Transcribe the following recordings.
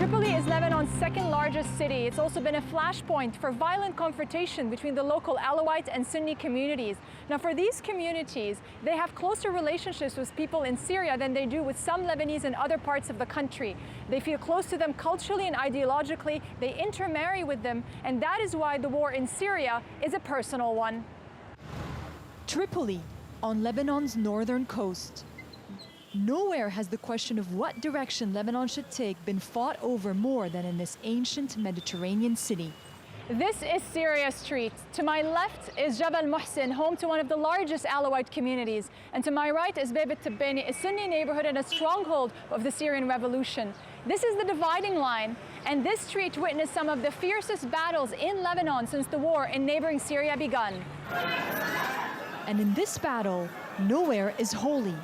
Tripoli is Lebanon's second largest city. It's also been a flashpoint for violent confrontation between the local Alawite and Sunni communities. Now, for these communities, they have closer relationships with people in Syria than they do with some Lebanese in other parts of the country. They feel close to them culturally and ideologically. They intermarry with them, and that is why the war in Syria is a personal one. Tripoli, on Lebanon's northern coast. Nowhere has the question of what direction Lebanon should take been fought over more than in this ancient Mediterranean city. This is Syria Street. To my left is Jabal Muhsin, home to one of the largest Alawite communities. And to my right is Beit Tabbani, a Sunni neighborhood and a stronghold of the Syrian revolution. This is the dividing line, and this street witnessed some of the fiercest battles in Lebanon since the war in neighboring Syria begun. And in this battle, nowhere is holy.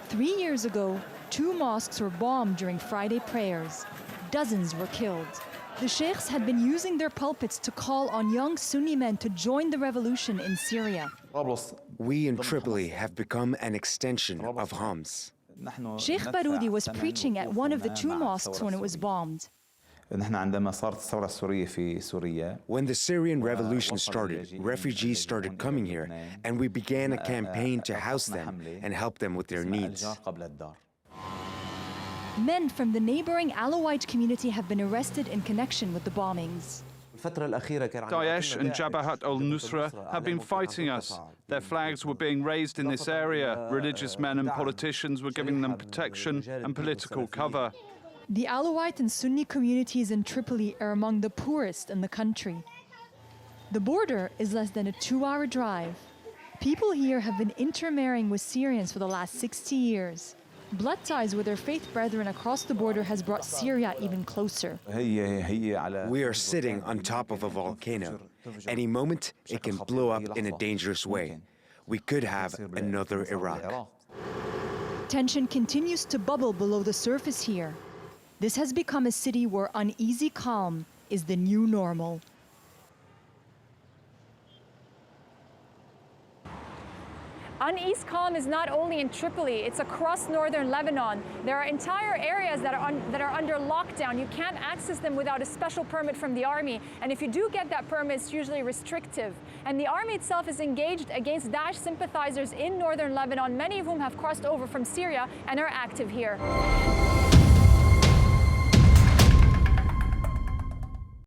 3 years ago, 2 mosques were bombed during Friday prayers. Dozens were killed. The sheikhs had been using their pulpits to call on young Sunni men to join the revolution in Syria. We in Tripoli have become an extension of Homs. Sheikh Baroudi was preaching at one of the 2 mosques when it was bombed. When the Syrian revolution started, refugees started coming here, and we began a campaign to house them and help them with their needs. Men from the neighbouring Alawite community have been arrested in connection with the bombings. Daesh and Jabhat al-Nusra have been fighting us. Their flags were being raised in this area. Religious men and politicians were giving them protection and political cover. The Alawite and Sunni communities in Tripoli are among the poorest in the country. The border is less than a 2-hour drive. People here have been intermarrying with Syrians for the last 60 years. Blood ties with their faith brethren across the border has brought Syria even closer. We are sitting on top of a volcano. Any moment, it can blow up in a dangerous way. We could have another Iraq. Tension continues to bubble below the surface here. This has become a city where uneasy calm is the new normal. Uneasy calm is not only in Tripoli, it's across northern Lebanon. There are entire areas that are under lockdown. You can't access them without a special permit from the army. And if you do get that permit, it's usually restrictive. And the army itself is engaged against Daesh sympathizers in northern Lebanon, many of whom have crossed over from Syria and are active here.